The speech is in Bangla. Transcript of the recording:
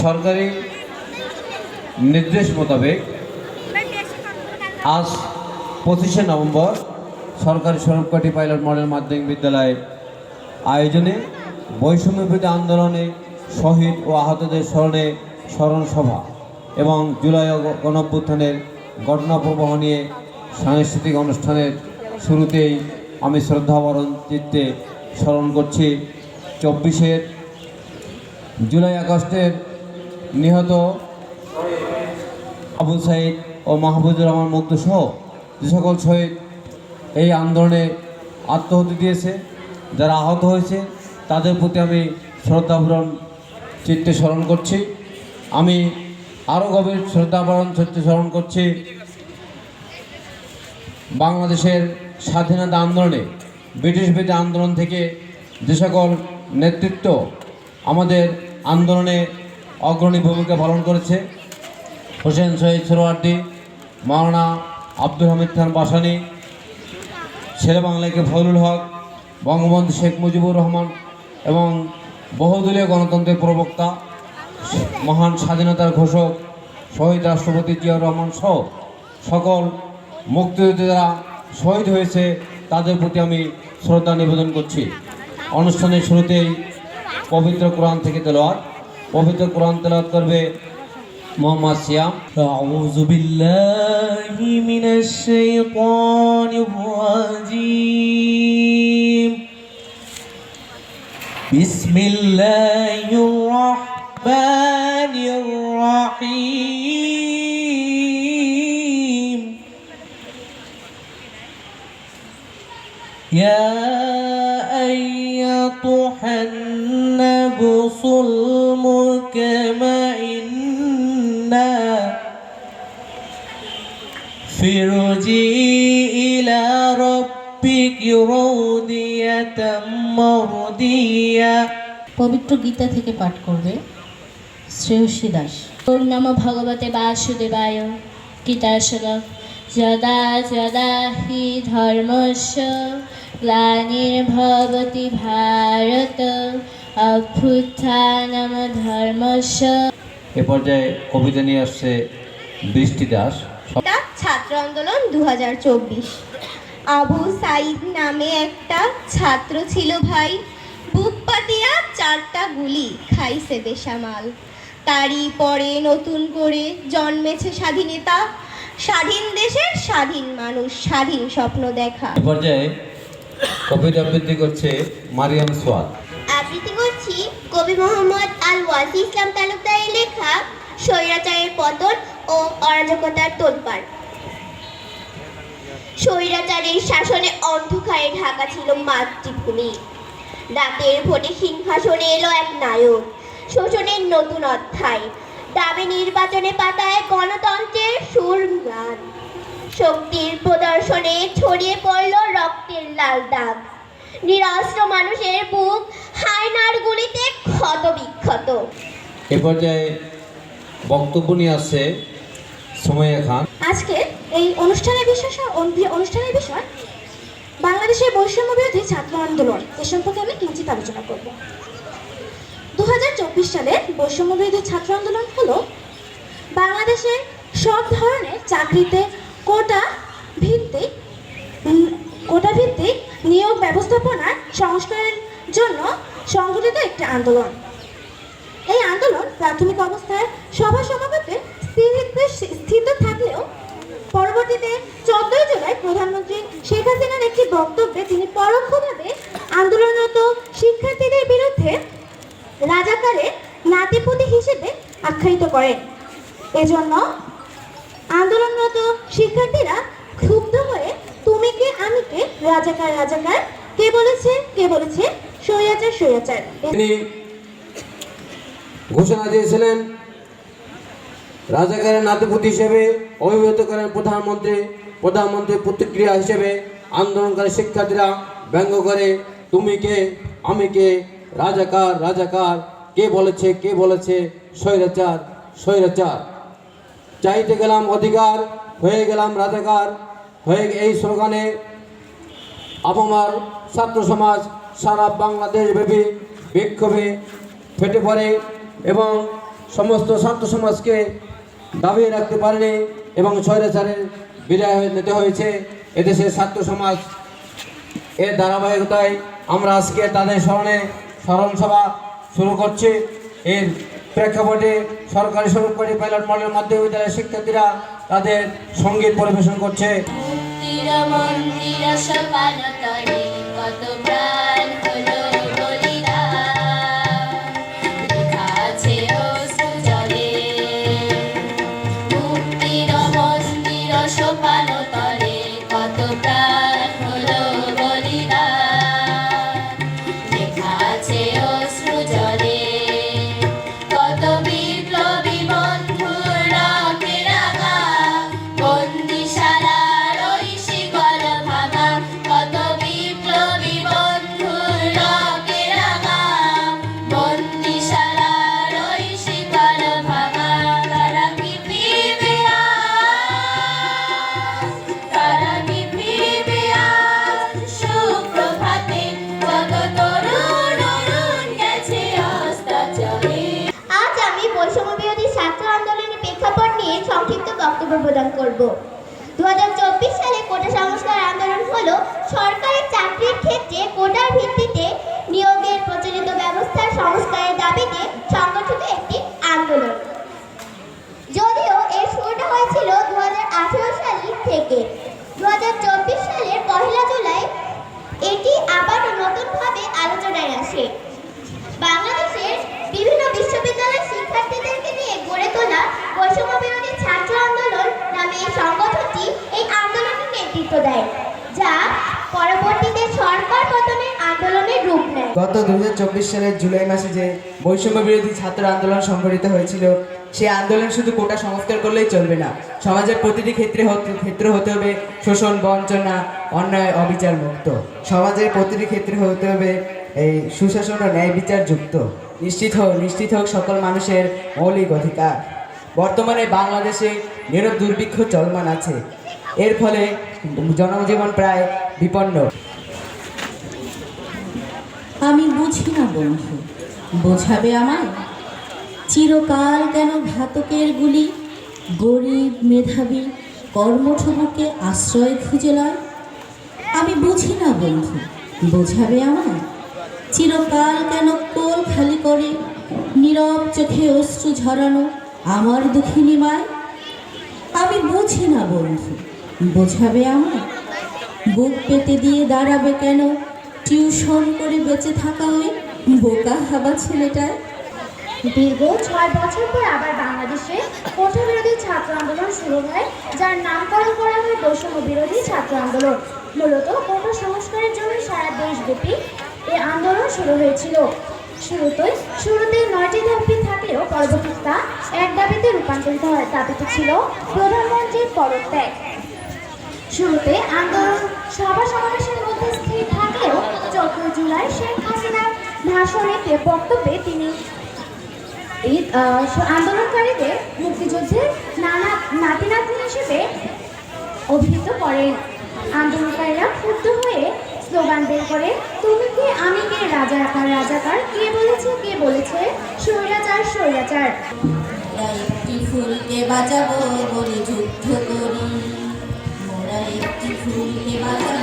সরকারি নির্দেশ মোতাবেক আজ 25শে নভেম্বর সরকারি স্বরূপকাঠি পাইলট মডেল মাধ্যমিক বিদ্যালয় আয়োজনে বৈষম্যবিরোধী আন্দোলনে শহীদ ও আহতদের স্মরণে স্মরণ সভা এবং জুলাই গণঅভ্যুত্থানের ঘটনা প্রবাহ নিয়ে সাংস্কৃতিক অনুষ্ঠানের শুরুতেই আমি শ্রদ্ধাভরণ চিত্তে স্মরণ করছি 24শে জুলাই আগস্টের নিহত আবু সাইদ ও মাহবুবুর রহমান মুগ্ধ সহ যে সকল শহীদ এই আন্দোলনে আত্মাহুতি দিয়েছে, যারা আহত হয়েছে তাদের প্রতি আমি শ্রদ্ধাভরণ চিত্তে স্মরণ করছি। আমি আরও গভীর শ্রদ্ধাভরণ চিত্তে স্মরণ করছি বাংলাদেশের স্বাধীনতা আন্দোলনে ব্রিটিশ বিরোধী আন্দোলন থেকে যে সকল নেতৃত্ব আমাদের আন্দোলনে অগ্রণী ভূমিকা পালন করেছে, হোসেন শহীদ সোহরাওয়ার্দী, মাওলানা আব্দুল হামিদ খান বাসানী, শেরেবাংলাকে ফজলুল হক, বঙ্গবন্ধু শেখ মুজিবুর রহমান এবং বহুদলীয় গণতন্ত্রের প্রবক্তা মহান স্বাধীনতার ঘোষক শহীদ রাষ্ট্রপতি জিয়াউর রহমান সহ সকল মুক্তিযোদ্ধারা শহীদ হয়েছে তাদের প্রতি আমি শ্রদ্ধা নিবেদন করছি। অনুষ্ঠানের শুরুতেই পবিত্র কোরআন থেকে তেলাওয়াত, পবিত্র কোরআন তেলাওয়াত করবে মোহাম্মদ সিয়াম। আউযু বিল্লাহি মিনাশ শাইতানির রাজীম। বিসমিল্লাহির রাহমানির রাহিম। ইয়া আইয়াতুহান নাফসুল মুতমাইন্না ফিরজি ইলা রাব্বিকি রাদিয়াতাম মারদিয়া। পবিত্র গীতা থেকে পাঠ করবে শ্রেয়সী দাস। ওম নমো ভগবতে বাসুদেবায়। গীতা শ্লোক যদা যদা হি ধর্মস্য গ্লানির্ভবতি ভারত অভ্যুত্থানম ধর্মস্য। এ পর্যায়ে কবিতা নিয়ে আসছে বৃষ্টি দাস। ছাত্র আন্দোলন 2024। আবু সাইদ নামে একটা ছাত্র ছিল ভাই, বুক পাতিয়া 4টা গুলি খাইছে বেসামাল। তারই পরে নতুন করে জন্মেছে স্বাধীনতা, স্বাধীন দেশের স্বাধীন মানুষ, স্বাধীন স্বপ্ন দেখা। এ পর্যায়ে কবিতা আবৃত্তি করছে মারিয়াম সোয়াদ। আবৃত্তি করছি কবি মোহাম্মদ আল ওয়াজি ইসলাম তালুকদারের লেখা স্বৈরাচারের পতন ও অরাজকতার তোলপাড়। স্বৈরাচারের শাসনে অন্ধকারে ঢাকা ছিল মাতৃভূমি। রাতের ভোটে সিংহাসনে এলো এক নায়ক, শোষণের নতুন অধ্যায়। দাবি নির্বাচনে পাতায় গণতন্ত্রের সুর গান। শক্তির প্রদর্শনে ছড়িয়ে পড়ল রক্তের লাল দাগ। নিরস্ত্র মানুষের বুক হায়নার গুলিতে ক্ষত বিক্ষত। এ পর্যায়ে বক্তব্য নিয়ে আসছে সুমাইয়া খান। আজকে এই অনুষ্ঠানের বিষয় বাংলাদেশের বৈষম্য বিরোধী ছাত্র আন্দোলন। এ সম্পর্কে আমি কিঞ্চিত আলোচনা করব। 2024 সালের বৈষম্য বিরোধী ছাত্র আন্দোলন হলো বাংলাদেশের সব ধরনের চাকরিতে কোটা ভিত্তিক নিয়োগ ব্যবস্থাপনার সংস্কারের জন্য সংগঠিত একটি আন্দোলন। এই আন্দোলন প্রাথমিক অবস্থায় সভা সমাবেশে স্থিত থাকলেও পরবর্তীতে 14 জুলাই প্রধানমন্ত্রী শেখ হাসিনার একটি বক্তব্যে তিনি পরোক্ষভাবে আন্দোলনরত শিক্ষার্থীদের বিরুদ্ধে রাজাকারের নাতিপুতি হিসেবে আখ্যায়িত করেন। এজন্য আন্দোলনরত শিক্ষার্থীরা ক্ষুব্ধ হয়ে তুমি কে আমি কে, রাজাকার রাজাকার, কে বলেছে স্বৈরাচার স্বৈরাচার। তিনি ঘোষণা দিয়েছিলেন রাজাকারের নাতিপুতি হিসেবে অভিহিত করেন প্রধানমন্ত্রী প্রতিক্রিয়া হিসেবে আন্দোলনকারী শিক্ষার্থীরা ব্যঙ্গ করে তুমি কে আমি কে, রাজাকার রাজাকার, কে বলেছে স্বৈরাচার স্বৈরাচার। চাইতে গেলাম অধিকার, হয়ে গেলাম রাজাকার। এই স্লোগানে আপামার ছাত্র সমাজ সারা বাংলাদেশ ব্যাপী বিক্ষোভে ফেটে পড়ে এবং সমস্ত ছাত্র সমাজকে দাবিয়ে রাখতে পারেনি এবং স্বৈরাচারের বিদায় নিতে হয়েছে এদেশের ছাত্র সমাজ। এর ধারাবাহিকতায় আমরা আজকে তাদের স্মরণে স্মরণ সভা শুরু করছি। এর প্রেক্ষাপটে সরকারি সরকারি পাইলট মডেল মাধ্যমিক বিদ্যালয়ের শিক্ষার্থীরা তাদের সঙ্গীত পরিবেশন করছে। কত প্রাণ হলো বলিদান, লেখা আছে অশ্রু জলে। মুক্তির মন্দির সোপান তলে কত প্রাণ হলো বলিদান, লেখা আছে অশ্রু জলে। কত বিপ্লবী বন্ধুর রক্তে রাঙা বন্দিশালার ওই শিকল ভাঙা, কত বিপ্লবী বন্ধুর রক্তে রাঙা বন্দিশালার ওই শিকল ভাঙা। তারা কি ফিরবে আজ, তারা কি ফিরবে আজ সুপ্রভাতে, কত তরুণ অরুণ গেছে অস্তাচলে। আজ আমি বৈষম্য বিরোধী ছাত্র আন্দোলনের প্রেক্ষাপট নিয়ে সংক্ষিপ্ত বক্তব্য প্রদান করব। 2024 সালে কোটা সংস্কার আন্দোলন হলো সরকারি চাকরির ক্ষেত্রে কোটার ভিত্তিতে নিয়োগের প্রচলিত ব্যবস্থার সংস্কারের দাবিতে সংগঠিত একটি আন্দোলন। যদিও এর শুরুটা হয়েছিল 2018 সাল থেকে। 2024 সালের 1 জুলাই এটি আবারও নতুনভাবে আলোচনায় আসে। বাংলাদেশের বিভিন্ন বিশ্ববিদ্যালয়ের শিক্ষার্থীদেরকে নিয়ে গড়ে তোলা বৈষম্য বিরোধী ছাত্র আন্দোলন নামে এই সংগঠনটি এই আন্দোলনের নেতৃত্ব দেয়, যা পরবর্তীতে সরকার পতনের আন্দোলনের রূপ নেয়। গত 2024 সালের জুলাই মাসে যে বৈষম্য বিরোধী ছাত্র আন্দোলন সংগঠিত হয়েছিল, সেই আন্দোলন শুধু কোটা সংস্কার করলেই চলবে না, সমাজের প্রতিটি ক্ষেত্রে হতে হবে শোষণ, বঞ্চনা, অন্যায়, অবিচার মুক্ত। সমাজের প্রতিটি ক্ষেত্রে হতে হবে এই সুশাসন ও ন্যায় বিচার যুক্ত। নিশ্চিত হোক সকল মানুষের মৌলিক অধিকার। বর্তমানে বাংলাদেশে নীরব দুর্ভিক্ষ চলমান আছে, এর ফলে জনজীবন প্রায় বিপন্ন। আমি বুঝি না বন্ধু, বোঝাবে আমায়? চিরকাল কেন ঘাতকের গুলি গরিব মেধাবী কর্মঠ বুকে আশ্রয় খুঁজে লয়? আমি বুঝি না বন্ধু, বোঝাবে আমায়? চিরকাল কেন কোল খালি করে নীরব চোখে অশ্রু ঝরানো আমার দুঃখিনী মায়? আমি বুঝি না বন্ধু, বোঝাবে আমায়? বুক পেতে দিয়ে দাঁড়াবে কেন টিউশন করে বেঁচে থাকা ওই বোকা হাবা ছেলেটায়? দীর্ঘ 6 বছর পর আবার বাংলাদেশে কোটা বিরোধী ছাত্র আন্দোলন শুরু হয়, যার নামকরণ করা হয় বৈষম্য বিরোধী ছাত্র আন্দোলন। মূলত কোটা সংস্কারের জন্য সারা দেশব্যাপী এই আন্দোলন শুরু হয়েছিল। শুরুতে 9টি দাবি থাকলেও পরবর্তীতে তা এক দাবিতে রূপান্তরিত হয়। দাবিটি ছিল প্রধানমন্ত্রীর পদত্যাগ। শুরুতে আন্দোলন সভা সমাবেশের মধ্যে স্থির থাকলেও 14 জুলাই শেখ হাসিনার ভাষণে বক্তব্যে তিনি এই আন্দোলনকারীদের মুক্তিযুদ্ধের নাতি নাতনি হিসেবে অভিহিত করেন। আন্দোলনকারীরা ক্ষুব্ধ হয়ে স্লোগান বের করে, তুমি কে আমি কে, রাজাকার রাজাকার, কে বলেছে স্বৈরাচার স্বৈরাচার। একটি ফুলকে বাঁচাবো বলে যুদ্ধ করি, মোরা একটি ফুলকে বাঁচাবো